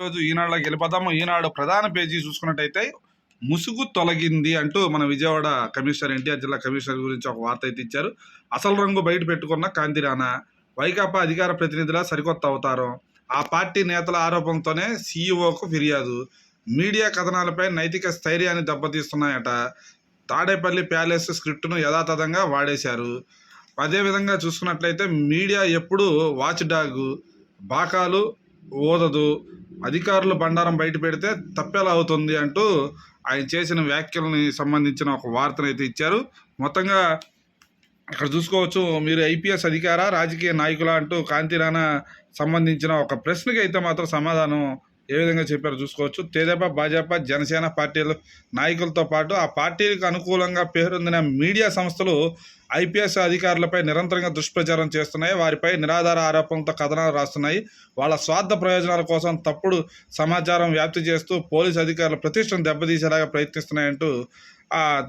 ఈరోజు ఈనాడులోకి వెళ్ళిపోతాము. ఈనాడు ప్రధాన పేజీ చూసుకున్నట్టయితే ముసుగు తొలగింది అంటూ మన విజయవాడ కమిషనర్ ఎన్టీఆర్ జిల్లా కమిషనర్ గురించి ఒక వార్త అయితే ఇచ్చారు. అసలు రంగు బయట పెట్టుకున్న కాంతి రాణా, వైకాపా అధికార ప్రతినిధుల సరికొత్త అవతారం, ఆ పార్టీ నేతల ఆరోపణలతోనే సీఈఓకు ఫిర్యాదు, మీడియా కథనాలపై నైతిక స్థైర్యాన్ని దెబ్బతీస్తున్నాయట, తాడేపల్లి ప్యాలెస్ స్క్రిప్ట్ను యథాతథంగా వాడేశారు. అదేవిధంగా చూసుకున్నట్లయితే మీడియా ఎప్పుడు వాచ్ డాగ్, బాకాలు ఓదదు, అధికారులు బండారం బయట పెడితే తప్పేలా అవుతుంది అంటూ ఆయన చేసిన వ్యాఖ్యలని సంబంధించిన ఒక వార్తను అయితే ఇచ్చారు. మొత్తంగా ఇక్కడ చూసుకోవచ్చు, మీరు ఐపీఎస్ అధికార రాజకీయ నాయకుల అంటూ కాంతి రాణా సంబంధించిన ఒక ప్రశ్నకి అయితే మాత్రం సమాధానం ఏ విధంగా చెప్పారో చూసుకోవచ్చు. తెదేపా, భాజపా, జనసేన పార్టీల నాయకులతో పాటు ఆ పార్టీలకు అనుకూలంగా పేరొందిన మీడియా సంస్థలు ఐపీఎస్ అధికారులపై నిరంతరంగా దుష్ప్రచారం చేస్తున్నాయి. వారిపై నిరాధార ఆరోపణలతో కథనాలు రాస్తున్నాయి. వాళ్ళ స్వార్థ ప్రయోజనాల కోసం తప్పుడు సమాచారం వ్యాప్తి చేస్తూ పోలీసు అధికారుల ప్రతిష్టను దెబ్బతీసేలాగా ప్రయత్నిస్తున్నాయంటూ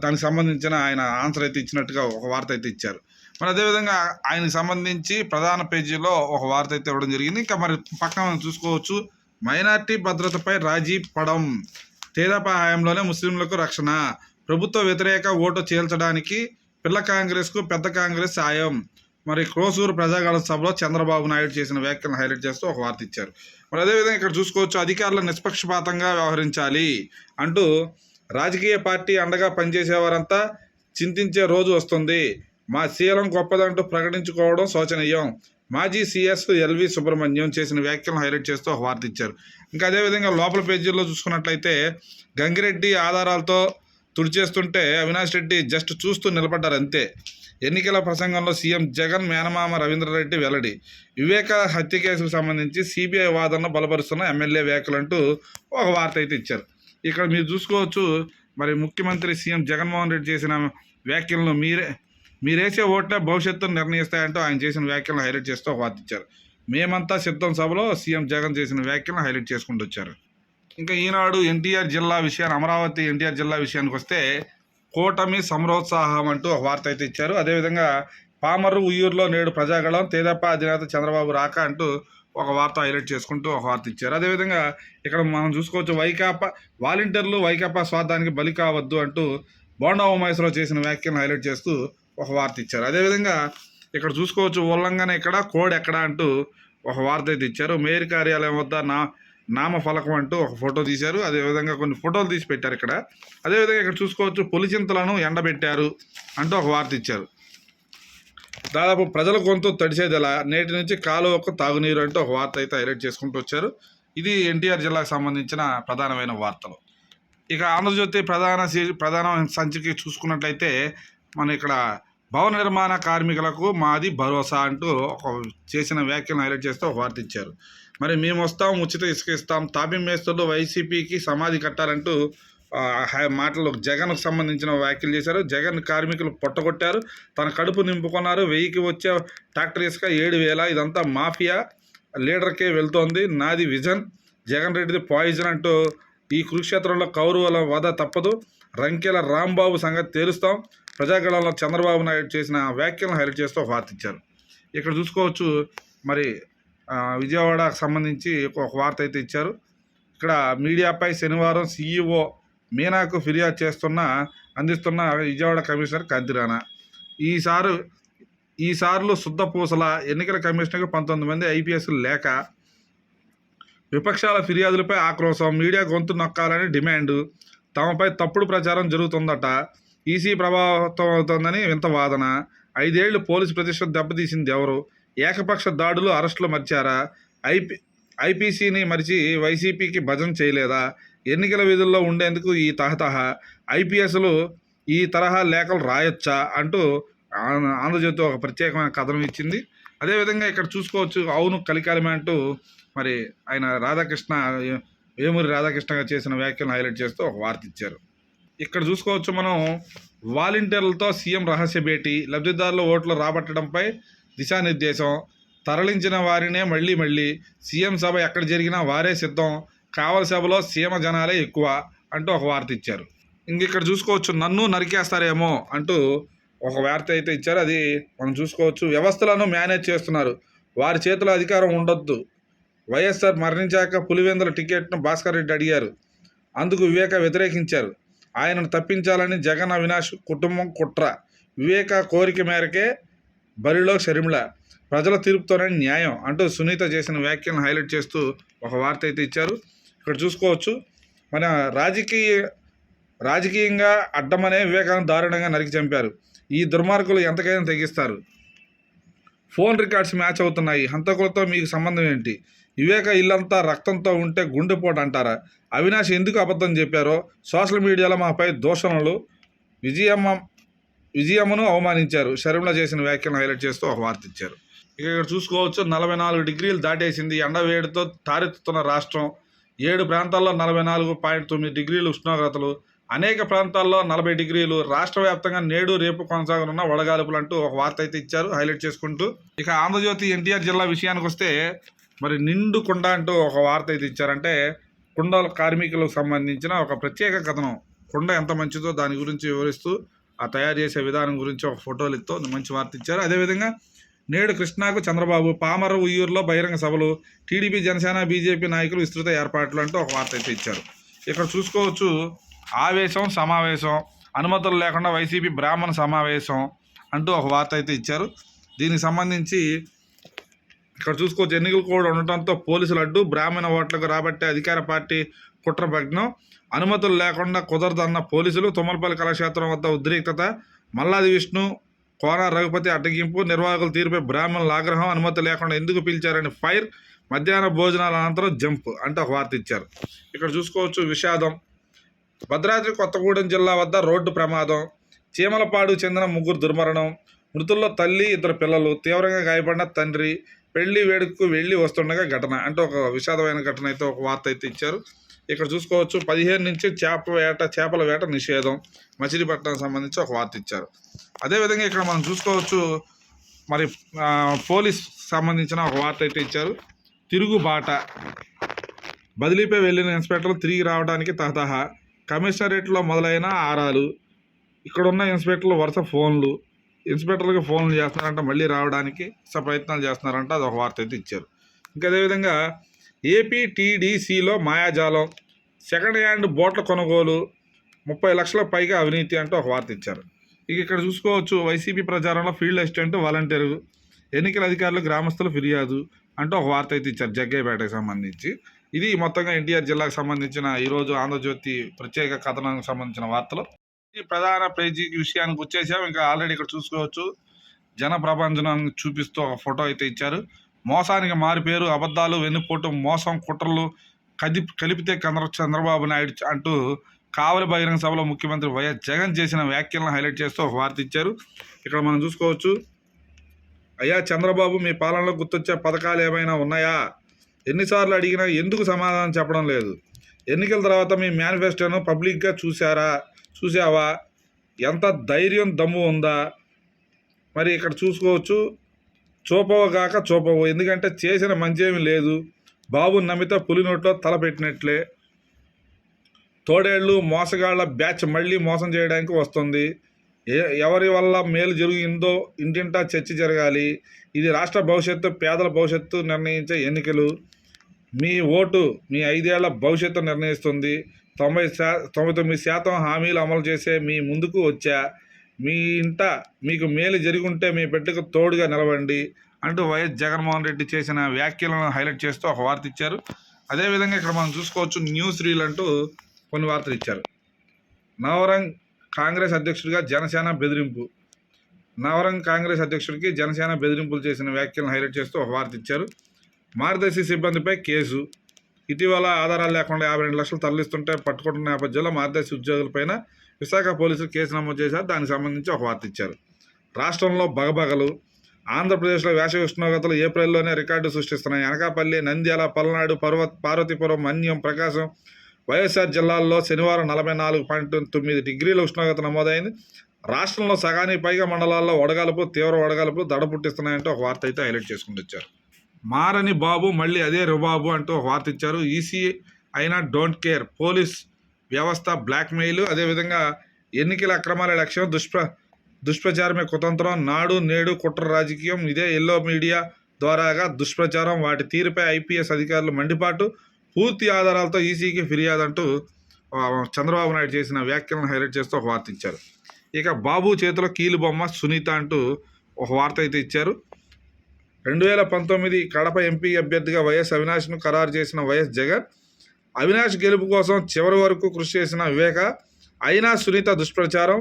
దానికి సంబంధించిన ఆయన ఆన్సర్ అయితే ఇచ్చినట్టుగా ఒక వార్త అయితే ఇచ్చారు. మరి అదేవిధంగా ఆయనకు సంబంధించి ప్రధాన పేజీలో ఒక వార్త అయితే ఇవ్వడం జరిగింది. ఇంకా మరి పక్కన చూసుకోవచ్చు, మైనార్టీ భద్రతపై రాజీ పడం, తెదేపా హయాంలోనే ముస్లింలకు రక్షణ, ప్రభుత్వ వ్యతిరేక ఓటు చీల్చడానికి పిల్ల కాంగ్రెస్కు పెద్ద కాంగ్రెస్ సాయం. మరి క్రోసూరు ప్రజాగళ సభలో చంద్రబాబు నాయుడు చేసిన వ్యాఖ్యలను హైలైట్ చేస్తూ ఒక వార్త ఇచ్చారు. మరి అదేవిధంగా ఇక్కడ చూసుకోవచ్చు, అధికారులు నిష్పక్షపాతంగా వ్యవహరించాలి అంటూ రాజకీయ పార్టీ అండగా పనిచేసేవారంతా చింతించే రోజు వస్తుంది, మా శీలం గొప్పదంటూ ప్రకటించుకోవడం శోచనీయం, మాజీ సీఎస్ ఎల్వి సుబ్రహ్మణ్యం చేసిన వ్యాఖ్యలను హైలైట్ చేస్తూ ఒక వార్త ఇచ్చారు. ఇంకా అదేవిధంగా లోపల పేజీల్లో చూసుకున్నట్లయితే గంగిరెడ్డి ఆధారాలతో తుడిచేస్తుంటే అవినాష్ రెడ్డి జస్ట్ చూస్తూ నిలబడ్డారు అంతే, ఎన్నికల ప్రసంగంలో సీఎం జగన్ మేనమామ రవీంద్రారెడ్డి వెల్లడి, వివేక హత్య కేసుకు సంబంధించి సిబిఐ వాదనను బలపరుస్తున్న ఎమ్మెల్యే వ్యాఖ్యలు అంటూ ఒక వార్త అయితే ఇచ్చారు. ఇక్కడ మీరు చూసుకోవచ్చు, మరి ముఖ్యమంత్రి సీఎం జగన్మోహన్ రెడ్డి చేసిన వ్యాఖ్యలను మీరేసే ఓట్లే భవిష్యత్తును నిర్ణయిస్తాయంటూ ఆయన చేసిన వ్యాఖ్యలను హైలైట్ చేస్తూ ఒక వార్త ఇచ్చారు. మేమంతా సిద్ధం సభలో సీఎం జగన్ చేసిన వ్యాఖ్యలను హైలైట్ చేసుకుంటూ వచ్చారు. ఇంకా ఈనాడు ఎన్టీఆర్ జిల్లా విషయాన్ని, అమరావతి ఎన్టీఆర్ జిల్లా విషయానికి వస్తే కూటమి సమరోత్సాహం అంటూ ఒక వార్త అయితే ఇచ్చారు. అదేవిధంగా పామర్రు ఉయ్యూరులో నేడు ప్రజాగళం, తెదేపా అధినేత చంద్రబాబు రాక అంటూ ఒక వార్త హైలైట్ చేసుకుంటూ ఒక వార్త ఇచ్చారు. అదేవిధంగా ఇక్కడ మనం చూసుకోవచ్చు, వైకాపా వాలంటీర్లు వైకాపా స్వార్థానికి బలి కావద్దు అంటూ బోండా ఉమేశ్వరరావు చేసిన వ్యాఖ్యలను హైలైట్ చేస్తూ ఒక వార్త ఇచ్చారు. అదేవిధంగా ఇక్కడ చూసుకోవచ్చు, ఉల్లంఘన ఎక్కడ కోడ్ ఎక్కడ అంటూ ఒక వార్త అయితే ఇచ్చారు. మేయర్ కార్యాలయం వద్ద నామఫలకం అంటూ ఒక ఫోటో తీశారు. అదేవిధంగా కొన్ని ఫోటోలు తీసి పెట్టారు ఇక్కడ. అదేవిధంగా ఇక్కడ చూసుకోవచ్చు, పులిచింతలను ఎండబెట్టారు అంటూ ఒక వార్త ఇచ్చారు. దాదాపు ప్రజల గొంతు తడిసేదిలా, నేటి నుంచి కాలువకు తాగునీరు అంటూ ఒక వార్త అయితే హైలైట్ చేసుకుంటూ వచ్చారు. ఇది ఎన్టీఆర్ జిల్లాకు సంబంధించిన ప్రధానమైన వార్తలు. ఇక ఆంధ్రజ్యోతి ప్రధాన సంచిక చూసుకున్నట్లయితే మన ఇక్కడ భవన నిర్మాణ కార్మికులకు మాది భరోసా అంటూ ఒక చేసిన వ్యాఖ్యలను హైలైట్ చేస్తూ ఒక వార్త ఇచ్చారు. మరి మేము వస్తాం, ఉచిత ఇసుక ఇస్తాం, తాపీ మేస్తులు వైసీపీకి సమాధి కట్టాలంటూ మాటలు జగన్కు సంబంధించిన వ్యాఖ్యలు చేశారు. జగన్ కార్మికులు పొట్టగొట్టారు, తన కడుపు నింపుకున్నారు, 1000కి వచ్చే ట్రాక్టర్ ఇసుక 7000, ఇదంతా మాఫియా లీడర్కే వెళ్తోంది, నాది విజన్, జగన్ రెడ్డిది పాయిజన్ అంటూ ఈ కురుక్షేత్రంలో కౌరవుల వధ తప్పదు, రంకెల రాంబాబు సంగతి తేలుస్తాం, ప్రజాగళంలో చంద్రబాబు నాయుడు చేసిన వ్యాఖ్యలను హైలైట్ చేస్తూ ఒక వార్త ఇచ్చారు. ఇక్కడ చూసుకోవచ్చు, మరి విజయవాడకు సంబంధించి ఒక వార్త అయితే ఇచ్చారు. ఇక్కడ మీడియాపై శనివారం సీఈఓ మీనాకు ఫిర్యాదు అందిస్తున్న విజయవాడ కమిషనర్ కాంతి రాణా, ఈసార్లు శుద్ధ పూసల, ఎన్నికల కమిషనర్కి 19 మంది ఐపీఎస్లు లేక విపక్షాల ఫిర్యాదులపై ఆక్రోశం, మీడియా గొంతు నొక్కాలని డిమాండు, తమపై తప్పుడు ప్రచారం జరుగుతుందట, ఈసీ ప్రభావితం అవుతోందని వింత వాదన, 5 ఏళ్లు పోలీసు ప్రతిష్ట దెబ్బతీసింది ఎవరు, ఏకపక్ష దాడులు అరెస్టులు మర్చారా, ఐపీసీని మరిచి వైసీపీకి భజన చేయలేదా, ఎన్నికల విధుల్లో ఉండేందుకు ఈ తహతహ, ఐపీఎస్లు ఈ తరహా లేఖలు రాయొచ్చా అంటూ ఆంధ్రజ్యోతి ఒక ప్రత్యేకమైన కథనం ఇచ్చింది. అదేవిధంగా ఇక్కడ చూసుకోవచ్చు, అవును కలికాలమే అంటూ మరి ఆయన వేమూరి రాధాకృష్ణగా చేసిన వ్యాఖ్యలను హైలైట్ చేస్తూ ఒక వార్త ఇచ్చారు. ఇక్కడ చూసుకోవచ్చు, మనం వాలంటీర్లతో సీఎం రహస్య భేటీ, లబ్ధిదారుల ఓట్లు రాబట్టడంపై దిశానిర్దేశం, తరలించిన వారినే మళ్ళీ సీఎం సభ ఎక్కడ జరిగినా వారే సిద్ధం, కావలి సభలో సీమ జనాలే ఎక్కువ అంటూ ఒక వార్త ఇచ్చారు. ఇక్కడ చూసుకోవచ్చు, నన్ను నరికేస్తారేమో అంటూ ఒక వార్త అయితే ఇచ్చారు. అది మనం చూసుకోవచ్చు, వ్యవస్థలను మేనేజ్ చేస్తున్నారు, వారి చేతిలో అధికారం ఉండొద్దు, వైఎస్ఆర్ మరణించాక పులివెందుల టికెట్ను భాస్కర్ రెడ్డి అడిగారు. అందుకు వివేక వ్యతిరేకించారు. ఆయనను తప్పించాలని జగన్ అవినాష్ కుటుంబం కుట్ర. వివేక కోరిక మేరకే బరిలో షర్మిల. ప్రజల తీర్పుతోనే న్యాయం అంటూ సునీత చేసిన వ్యాఖ్యలను హైలైట్ చేస్తూ ఒక వార్త అయితే ఇచ్చారు. ఇక్కడ చూసుకోవచ్చు. మన రాజకీయంగా అడ్డమనే వివేకానంద దారుణంగా నరికి చంపారు. ఈ దుర్మార్గులు ఎంతకైనా తెగిస్తారు. ఫోన్ రికార్డ్స్ మ్యాచ్ అవుతున్నాయి. హంతకులతో మీకు సంబంధం ఏంటి? వివేక ఇల్లంతా రక్తంతో ఉంటే గుండెపోటు అంటారా? అవినాష్ ఎందుకు అబద్ధం చెప్పారో సోషల్ మీడియాలో మాపై దూషణలు. విజయమ్మను అవమానించారు. షర్మిల చేసిన వ్యాఖ్యలను హైలైట్ చేస్తూ ఒక వార్త ఇచ్చారు. ఇక్కడ చూసుకోవచ్చు. 44 డిగ్రీలు దాటేసింది. ఎండవేడితో తారెత్తుతున్న రాష్ట్రం. 7 ప్రాంతాల్లో 44.9 డిగ్రీలు ఉష్ణోగ్రతలు. అనేక ప్రాంతాల్లో 40 డిగ్రీలు. రాష్ట్ర వ్యాప్తంగా నేడు రేపు కొనసాగనున్న వడగాలుపులు అంటూ ఒక వార్త అయితే ఇచ్చారు హైలైట్ చేసుకుంటూ. ఇక ఆంధ్రజ్యోతి ఎన్టీఆర్ జిల్లా విషయానికి వస్తే మరి నిండు కుండ అంటూ ఒక వార్త అయితే ఇచ్చారంటే కుండ కార్మికులకు సంబంధించిన ఒక ప్రత్యేక కథనం. కుండ ఎంత మంచిదో దాని గురించి వివరిస్తూ ఆ తయారు చేసే విధానం గురించి ఒక ఫోటోలతో మంచి వార్త ఇచ్చారు. అదేవిధంగా నేడు కృష్ణాకు చంద్రబాబు, పామర, ఉయ్యూరులో బహిరంగ సభలు, టీడీపీ, జనసేన, బీజేపీ నాయకులు విస్తృత ఏర్పాట్లు అంటూ ఒక వార్త అయితే ఇచ్చారు. ఇక్కడ చూసుకోవచ్చు. ఆవేశం సమావేశం, అనుమతులు లేకుండా వైసీపీ బ్రాహ్మణ సమావేశం అంటూ ఒక వార్త అయితే ఇచ్చారు. దీనికి సంబంధించి ఇక్కడ చూసుకోవచ్చు. ఎన్నికల కోడ్ ఉండటంతో పోలీసులు అడ్డు, బ్రాహ్మణ ఓట్లకు రాబట్టే అధికార పార్టీ కుట్ర భగ్నం, అనుమతులు లేకుండా కుదరదన్న పోలీసులు, తుమ్మలపల్లి కళాక్షేత్రం వద్ద ఉద్రిక్తత, మల్లాది విష్ణు, కోన రఘుపతి అడ్డగింపు, నిర్వాహకుల తీరుపై బ్రాహ్మణుల ఆగ్రహం, అనుమతి లేకుండా ఎందుకు పిలిచారని ఫైర్, మధ్యాహ్న భోజనాల అనంతరం జంప్ అంటూ ఒక వార్త ఇచ్చారు. ఇక్కడ చూసుకోవచ్చు. విషాదం. భద్రాద్రి కొత్తగూడెం జిల్లా వద్ద రోడ్డు ప్రమాదం, చీమలపాడు చెందిన 3 దుర్మరణం, మృతుల్లో తల్లి, 2 పిల్లలు, తీవ్రంగా గాయపడిన తండ్రి, పెళ్లి వేడుకకు వెళ్ళి వస్తుండగా ఘటన అంటే ఒక విషాదమైన ఘటన అయితే ఒక వార్త అయితే ఇచ్చారు. ఇక్కడ చూసుకోవచ్చు. 15 నుంచి చేపల వేట నిషేధం, మచిలీపట్నానికి సంబంధించి ఒక వార్త ఇచ్చారు. అదేవిధంగా ఇక్కడ మనం చూసుకోవచ్చు. మరి పోలీస్ సంబంధించిన ఒక వార్త అయితే ఇచ్చారు. తిరుగుబాట, బదిలీపై వెళ్ళిన ఇన్స్పెక్టర్లు తిరిగి రావడానికి తహతహ, కమిషనరేట్లో మొదలైన ఆరాలు, ఇక్కడున్న ఇన్స్పెక్టర్లు వరుస ఫోన్లు, ఇన్స్పెక్టర్లకు ఫోన్లు చేస్తున్నారంట, మళ్ళీ రావడానికి ప్రయత్నాలు చేస్తున్నారంట. అది ఒక వార్త అయితే ఇచ్చారు. ఇంకా అదేవిధంగా ఏపీటీడీసీలో మాయాజాలం, సెకండ్ హ్యాండ్ బోట్ల కొనుగోలు, 30 లక్షలకు పైగా అవినీతి అంటూ ఒక వార్త ఇచ్చారు. ఇక ఇక్కడ చూసుకోవచ్చు. వైసీపీ ప్రచారంలో ఫీల్డ్ అసిస్టెంట్, వాలంటీరు, ఎన్నికల అధికారులు, గ్రామస్తులు ఫిర్యాదు అంటూ ఒక వార్త అయితే ఇచ్చారు జగ్గయ్యపేటకు సంబంధించి. ఇది మొత్తంగా ఎన్టీఆర్ జిల్లాకు సంబంధించిన ఈరోజు ఆంధ్రజ్యోతి ప్రత్యేక కథనానికి సంబంధించిన వార్తలు. ఈ ప్రధాన పేజీ విషయానికి వచ్చేసాం. ఇంకా ఆల్రెడీ ఇక్కడ చూసుకోవచ్చు. జన ప్రభంజనాన్ని చూపిస్తూ ఒక ఫోటో అయితే ఇచ్చారు. మోసానికి మారి పేరు, అబద్ధాలు, వెన్నుపోటు, మోసం, కుట్రలు కలిపితే చంద్రబాబు నాయుడు అంటూ కావలి బహిరంగ సభలో ముఖ్యమంత్రి వైఎస్ జగన్ చేసిన వ్యాఖ్యలను హైలైట్ చేస్తూ ఒక వార్త ఇచ్చారు. ఇక్కడ మనం చూసుకోవచ్చు. అయ్యా చంద్రబాబు, మీ పాలనలో గుర్తొచ్చే పథకాలు ఏమైనా ఉన్నాయా? ఎన్నిసార్లు అడిగినా ఎందుకు సమాధానం చెప్పడం లేదు? ఎన్నికల తర్వాత మీ మేనిఫెస్టోను పబ్లిక్గా చూసావా? ఎంత ధైర్యం, దమ్ము ఉందా? మరి ఇక్కడ చూసుకోవచ్చు. చూపవు, ఎందుకంటే చేసిన మంచేమీ లేదు. బాబు నమ్మితే పులి నోట్లో తల పెట్టినట్లే. తోడేళ్ళు మోసగాళ్ల బ్యాచ్ మళ్ళీ మోసం చేయడానికి వస్తుంది. ఎవరి వల్ల మేలు జరిగిందో ఇంటింటా చర్చ జరగాలి. ఇది రాష్ట్ర భవిష్యత్తు, పేదల భవిష్యత్తు నిర్ణయించే ఎన్నికలు. మీ ఓటు మీ 5 ఏళ్ల భవిష్యత్తు నిర్ణయిస్తుంది. 99% హామీలు అమలు చేసే మీ ముందుకు వచ్చా. మీ ఇంట మీకు మేలు జరిగుంటే మీ బిడ్డకు తోడుగా నిలవండి అంటూ వైఎస్ జగన్మోహన్ రెడ్డి చేసిన వ్యాఖ్యలను హైలైట్ చేస్తూ ఒక వార్త ఇచ్చారు. అదేవిధంగా ఇక్కడ మనం చూసుకోవచ్చు. న్యూస్ రీల్ అంటూ కొన్ని వార్తలు ఇచ్చారు. నవరంగ్ కాంగ్రెస్ అధ్యక్షుడిగా జనసేన బెదిరింపు. నవరంగ్ కాంగ్రెస్ అధ్యక్షుడికి జనసేన బెదిరింపులు చేసిన వ్యాఖ్యలను హైలైట్ చేస్తూ ఒక వార్త ఇచ్చారు. మార్గదర్శి సిబ్బందిపై కేసు. ఇటీవల ఆధారాలు లేకుండా 52 లక్షలు తరలిస్తుంటే పట్టుకుంటున్న నేపథ్యంలో మార్గదర్శి ఉద్యోగులపైన విశాఖ పోలీసులు కేసు నమోదు చేశారు. దానికి సంబంధించి ఒక వార్త ఇచ్చారు. రాష్ట్రంలో బగబగలు. ఆంధ్రప్రదేశ్లో వేసవి ఉష్ణోగ్రతలు ఏప్రిల్లోనే రికార్డు సృష్టిస్తున్నాయి. అనకాపల్లి, నంద్యాల, పల్నాడు, పార్వతీపురం, మన్యం, ప్రకాశం, వైఎస్ఆర్ జిల్లాల్లో శనివారం 44.9 డిగ్రీల ఉష్ణోగ్రత నమోదైంది. రాష్ట్రంలో సగానికి పైగా మండలాల్లో వడగాలుపు, తీవ్ర వడగాలుపు దడ పుట్టిస్తున్నాయంటూ ఒక వార్త అయితే హైలైట్ చేసుకుంటూ వచ్చారు. మారని బాబు మళ్ళీ అదే రుబాబు అంటూ ఒక వార్త ఇచ్చారు. ఈసీ అయినా డోంట్ కేర్, పోలీస్ వ్యవస్థ బ్లాక్మెయిల్, అదేవిధంగా ఎన్నికల అక్రమాల లక్ష్యం, దుష్ప్రచారమే కుతంత్రం, నాడు నేడు కుట్ర రాజకీయం, ఇదే ఎల్లో మీడియా ద్వారాగా దుష్ప్రచారం, వాటి తీరుపై ఐపీఎస్ అధికారులు మండిపాటు, పూర్తి ఆధారాలతో ఈసీకి ఫిర్యాదు అంటూ చంద్రబాబు నాయుడు చేసిన వ్యాఖ్యలను హైలైట్ చేస్తూ ఒక వార్త ఇచ్చారు. ఇక బాబు చేతిలో కీలుబొమ్మ సునీత అంటూ ఒక వార్త అయితే ఇచ్చారు. 2019 కడప ఎంపీ అభ్యర్థిగా వైఎస్ అవినాష్ను ఖరారు చేసిన వైఎస్ జగన్, అవినాష్ గెలుపు కోసం చివరి వరకు కృషి చేసిన వివేక, అయినా సునీత దుష్ప్రచారం,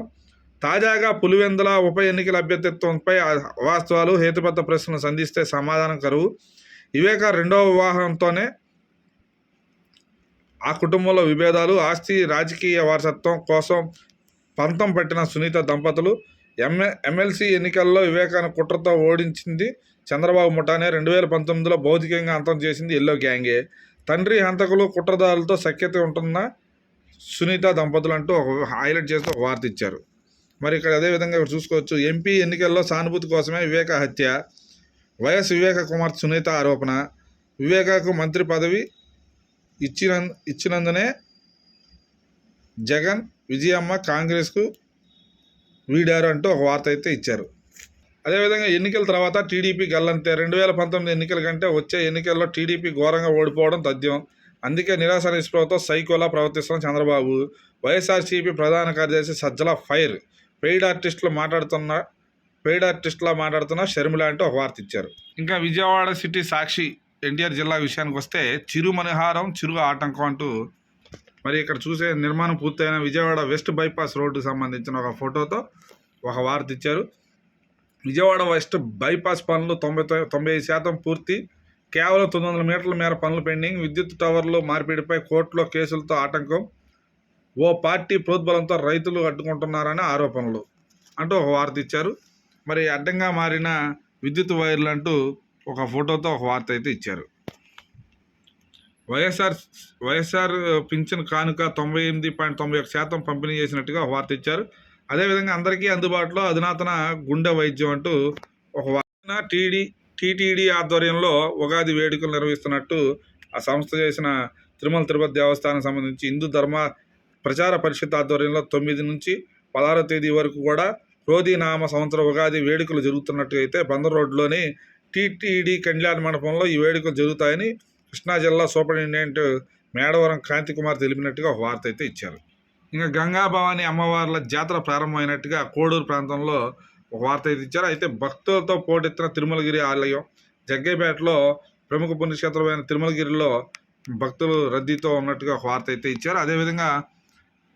తాజాగా పులివెందుల ఉప ఎన్నికల అభ్యర్థిత్వంపై వాస్తవాలు, హేతుబద్ధ ప్రశ్నలు సంధిస్తే సమాధానం కరువు, వివేక రెండవ వివాహంతోనే ఆ కుటుంబంలో విభేదాలు, ఆస్తి రాజకీయ వారసత్వం కోసం పంతం పట్టిన సునీత దంపతులు, ఎమ్మెల్సీ ఎన్నికల్లో వివేకాన్ని కుట్రతో ఓడించింది చంద్రబాబు ముఠానే, 2019లో భౌతికంగా అంతం చేసింది ఎల్లో గ్యాంగే, తండ్రి హంతకులు కుట్రదారులతో సఖ్యత ఉంటున్న సునీత దంపతులు అంటూ ఒక హైలైట్ చేస్తూ ఒక వార్త ఇచ్చారు. మరి ఇక్కడ అదేవిధంగా ఇక్కడ చూసుకోవచ్చు. ఎంపీ ఎన్నికల్లో సానుభూతి కోసమే వివేక హత్య, వైఎస్ వివేక కుమార్తె సునీత ఆరోపణ, వివేకకు మంత్రి పదవి ఇచ్చినందునే జగన్ విజయమ్మ కాంగ్రెస్కు వీడారు అంటూ ఒక వార్త అయితే ఇచ్చారు. అదేవిధంగా ఎన్నికల తర్వాత టీడీపీ గల్లంతే, 2019 ఎన్నికల కంటే వచ్చే ఎన్నికల్లో టీడీపీ ఘోరంగా ఓడిపోవడం తథ్యం, అందుకే నిరాశ నిస్పృహతో సైకోలా ప్రవర్తిస్తున్న చంద్రబాబు, వైఎస్ఆర్సీపీ ప్రధాన కార్యదర్శి సజ్జల ఫైర్, పెయిడ్ ఆర్టిస్టులా మాట్లాడుతున్న షర్మిల అంటూ ఒక వార్త ఇచ్చారు. ఇంకా విజయవాడ సిటీ సాక్షి ఎన్టీఆర్ జిల్లా విషయానికి వస్తే చిరు మణిహారం చిరు ఆటంకం అంటూ మరి ఇక్కడ చూసే నిర్మాణం పూర్తయిన విజయవాడ వెస్ట్ బైపాస్ రోడ్డుకు సంబంధించిన ఒక ఫోటోతో ఒక వార్త ఇచ్చారు. విజయవాడ వెస్ట్ బైపాస్ పనులు 95% పూర్తి, కేవలం 900 మీటర్ల మేర పనులు పెండింగ్, విద్యుత్ టవర్లు మార్పిడిపై కోర్టులో కేసులతో ఆటంకం, ఓ పార్టీ ప్రోద్బలంతో రైతులు అడ్డుకుంటున్నారని ఆరోపణలు అంటూ ఒక వార్త ఇచ్చారు. మరి అడ్డంగా మారిన విద్యుత్ వైర్లు అంటూ ఒక ఫోటోతో ఒక వార్త అయితే ఇచ్చారు. వైఎస్ఆర్ పింఛన్ కానుక 98.91% పంపిణీ చేసినట్టుగా ఒక వార్త ఇచ్చారు. అదేవిధంగా అందరికీ అందుబాటులో అధునాతన గుండె వైద్యం అంటూ ఒక వార్త. టీటీడీ ఆధ్వర్యంలో ఉగాది వేడుకలు నిర్వహిస్తున్నట్టు ఆ సంస్థ చేసిన తిరుమల తిరుపతి దేవస్థానం సంబంధించి హిందూ ధర్మ ప్రచార పరిషత్ ఆధ్వర్యంలో 9 నుంచి 16వ తేదీ వరకు కూడా క్రోధీనామ సంవత్సర ఉగాది వేడుకలు జరుగుతున్నట్టు అయితే బందర్ రోడ్లోని టీటీడీ కళ్యాణ మండపంలో ఈ వేడుకలు జరుగుతాయని కృష్ణా జిల్లా సూపరింటెండెంట్ మేడవరం కాంతికుమార్ తెలిపినట్టుగా ఒక వార్త అయితే ఇచ్చారు. ఇంకా గంగా భవాని అమ్మవార్ల జాతర ప్రారంభమైనట్టుగా కోడూరు ప్రాంతంలో ఒక వార్త అయితే ఇచ్చారు. అయితే భక్తులతో పోటెత్తిన తిరుమలగిరి ఆలయం, జగ్గైపేటలో ప్రముఖ పుణ్యక్షేత్రమైన తిరుమలగిరిలో భక్తులు రద్దీతో ఉన్నట్టుగా ఒక వార్త అయితే ఇచ్చారు. అదేవిధంగా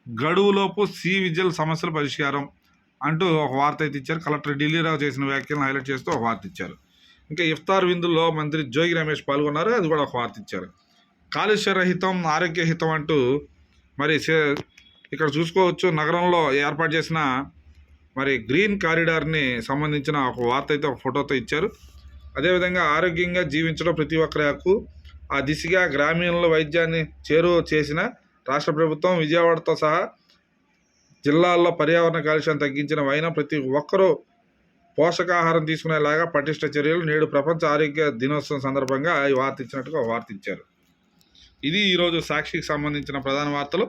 గడువులోపు సి విజిల్ సమస్యల పరిష్కారం అంటూ ఒక వార్త అయితే ఇచ్చారు. కలెక్టర్ ఢిల్లీరావు చేసిన వ్యాఖ్యలను హైలైట్ చేస్తూ ఒక వార్త ఇచ్చారు. ఇంకా ఇఫ్తార్ విందుల్లో మంత్రి జోగి రమేష్ పాల్గొన్నారు, అది కూడా ఒక వార్త ఇచ్చారు. కాలుష్య రహితం ఆరోగ్యహితం అంటూ మరి ఇక్కడ చూసుకోవచ్చు. నగరంలో ఏర్పాటు చేసిన మరి గ్రీన్ కారిడార్ని సంబంధించిన ఒక వార్త అయితే ఒక ఫోటోతో ఇచ్చారు. అదేవిధంగా ఆరోగ్యంగా జీవించడం ప్రతి ఒక్కరి హక్కు, ఆ దిశగా గ్రామీణుల వైద్యాన్ని చేరువ చేసిన రాష్ట్ర ప్రభుత్వం, విజయవాడతో సహా జిల్లాల్లో పర్యావరణ కాలుష్యాన్ని తగ్గించిన వైన ప్రతి ఒక్కరూ పోషకాహారం తీసుకునేలాగా పటిష్ట చర్యలు, నేడు ప్రపంచ ఆరోగ్య దినోత్సవం సందర్భంగా ఈ వార్త ఇచ్చినట్టుగా ఒక వార్త ఇచ్చారు. ఇది ఈరోజు సాక్షికి సంబంధించిన ప్రధాన వార్తలు.